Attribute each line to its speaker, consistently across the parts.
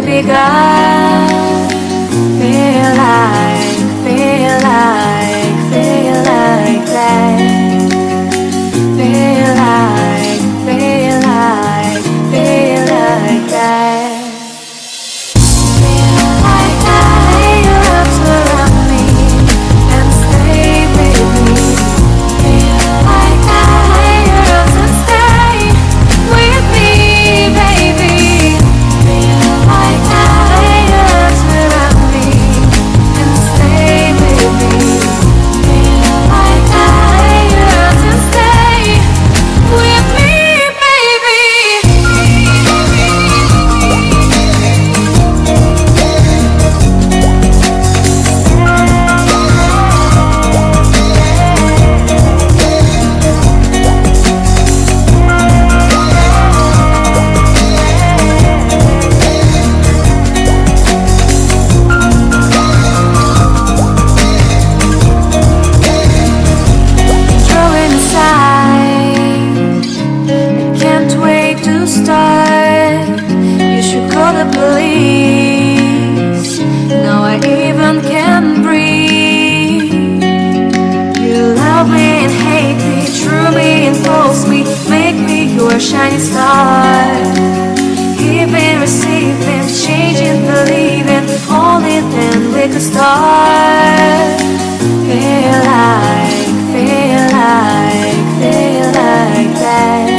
Speaker 1: be gone. Feel like that. Feel like that. Shining star, giving, receiving, changing, believing, only then we could start. Feel like that. Feel like that.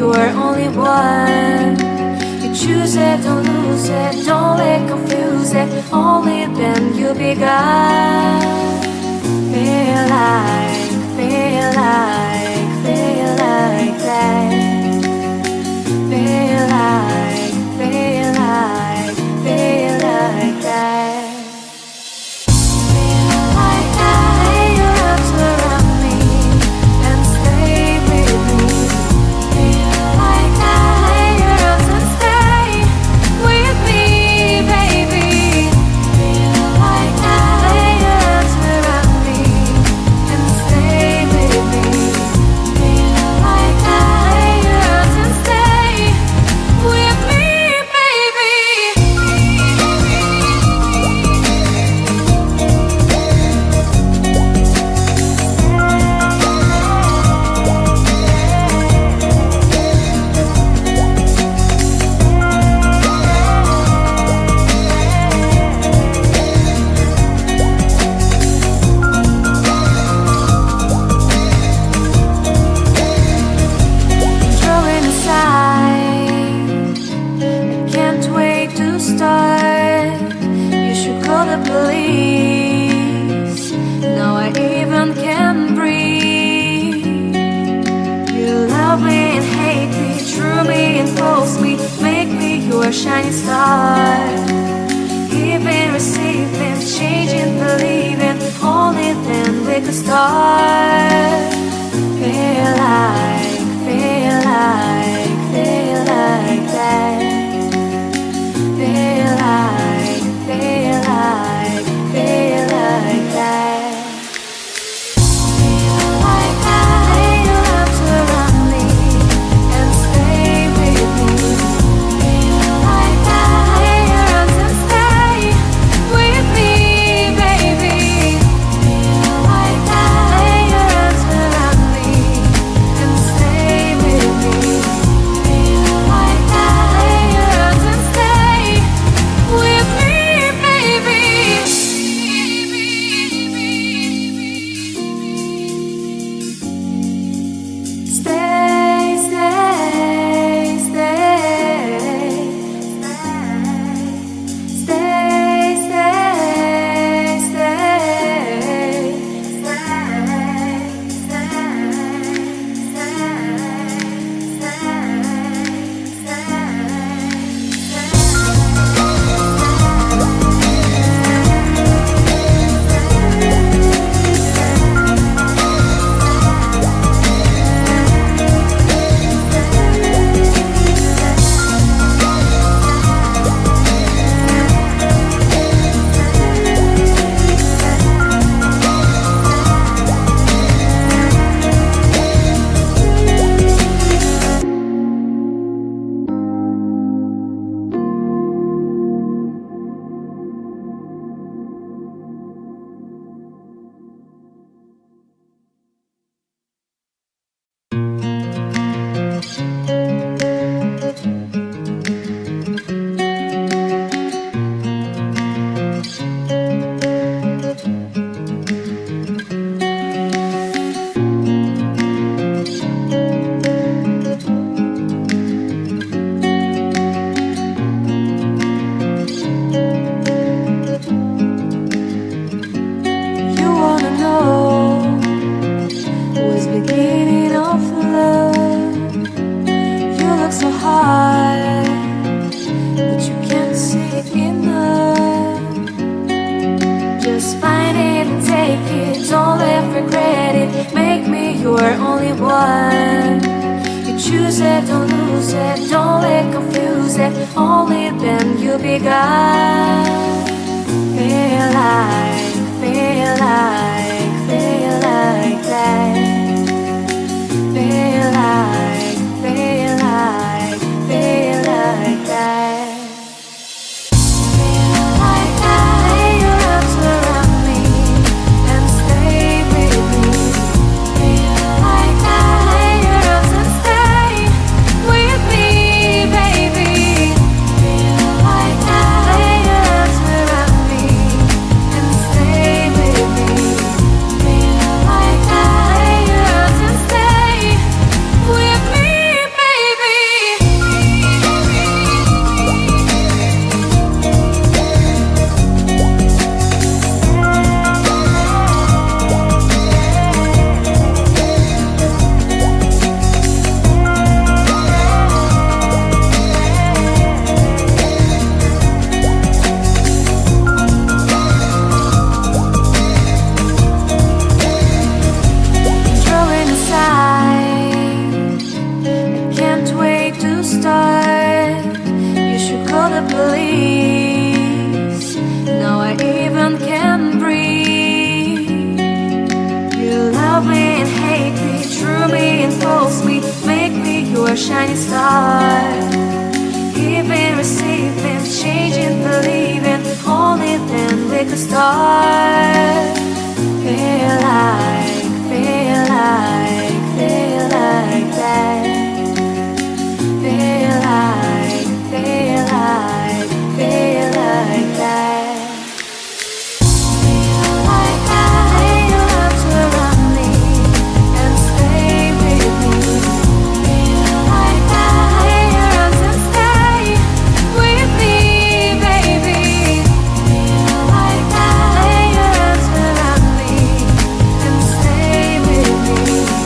Speaker 1: You're only one. You choose it, don't lose it, don't let confuse it. Only then you'll be gone. Feel like that. Feel like that. a shining star. Giving, receiving, changing, believing. Only then we could start. Feel like, feel like, feel like that. Feel like, feel like, feel like that. Feel like that. Lay your arms around me and stay with me. Feel like that. Lay your arms and stay with me, baby. Feel like that. Lay your arms around me and stay with me. Feel like that. Lay your arms and stay with me, baby. Stay, stay, stay, stay, stay, You wanna know what's beginning of love? You look so hard, but you can't see enough. Just find it and take it, don't let regret it. Make me your only one. You choose it, don't lose it, don't let confuse it. Only then you'll be gone. Feel like, feel like, feel like that. Feel like, feel like, feel like that. Feel like that. Lay your arms around me and stay with me. Feel like that. Lay your arms and stay with me, baby. Feel like that. Lay your arms around me and stay with me. Feel like that. Lay your arms and stay with me, baby. Throwing aside, I can't wait to start. You should call the police. Now I even can breathe. You love me and hate me, true me and false me. Make me your shining star. Giving, receiving, changing, believing. Only then we could start. Feel like, feel like, feel like that. Feel like, feel like, feel like that. Feel like that. Lay your arms around me and stay with me. Feel like that. Lay your arms and stay with me, baby. Feel like that. Lay your arms around me and stay with me.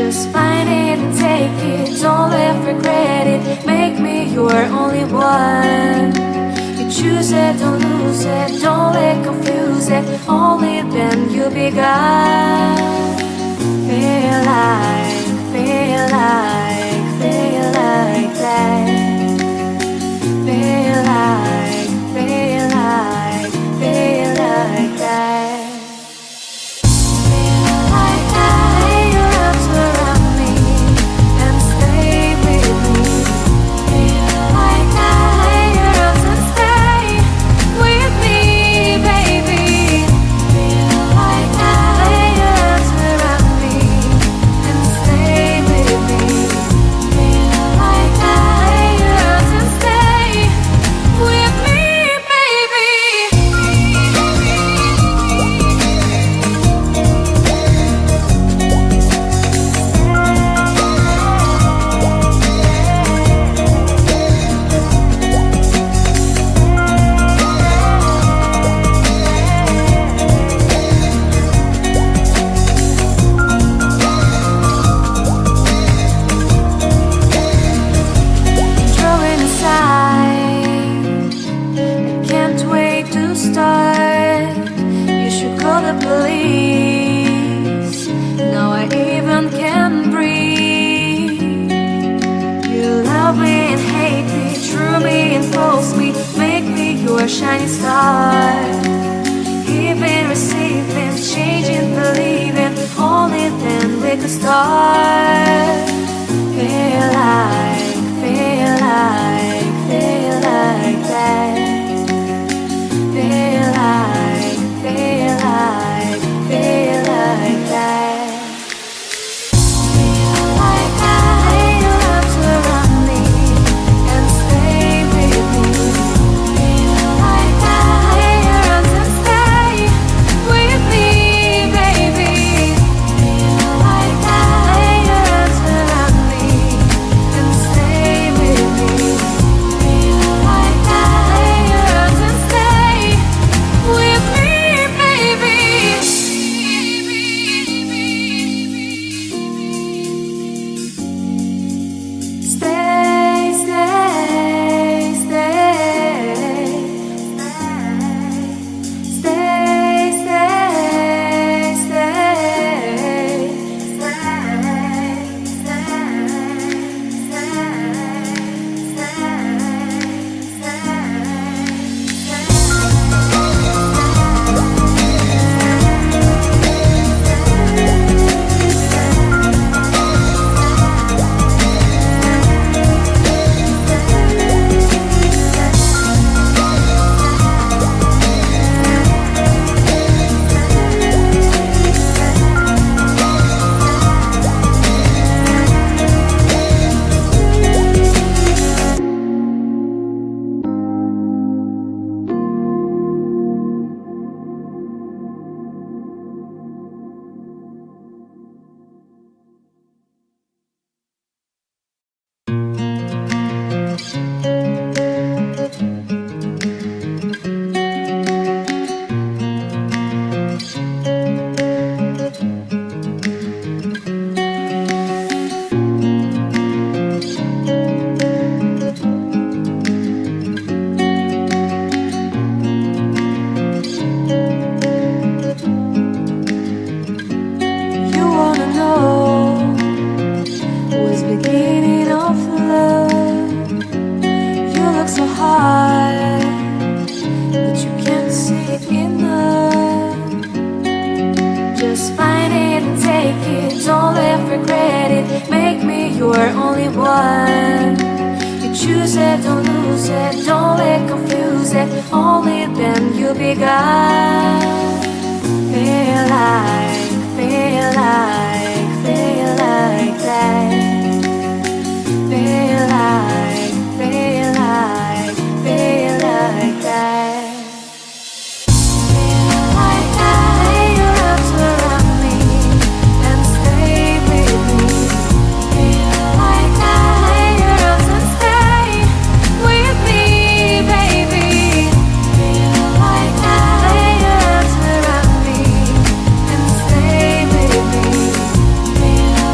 Speaker 1: Just find it and take it, don't let regret it. Make me your only one. You choose it, don't lose it, don't let confuse it. Only then you'll be gone. Feel like, feel like, feel like that. Feel like, feel like, feel like that. Shining star, giving, receiving, changing, believing. Only then we could start. Feel like, feel like, feel like that. Feel like, feel like, feel like that. You're only one. You choose it, don't lose it, don't let confuse it. Only then you'll be gone. Feel like, feel like, feel like that. Feel like, feel like, feel like that.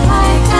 Speaker 1: Like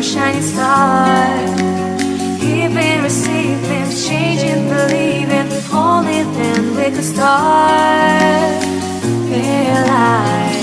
Speaker 1: shining star. Giving, receiving, changing, believing. Only then we could start. Realize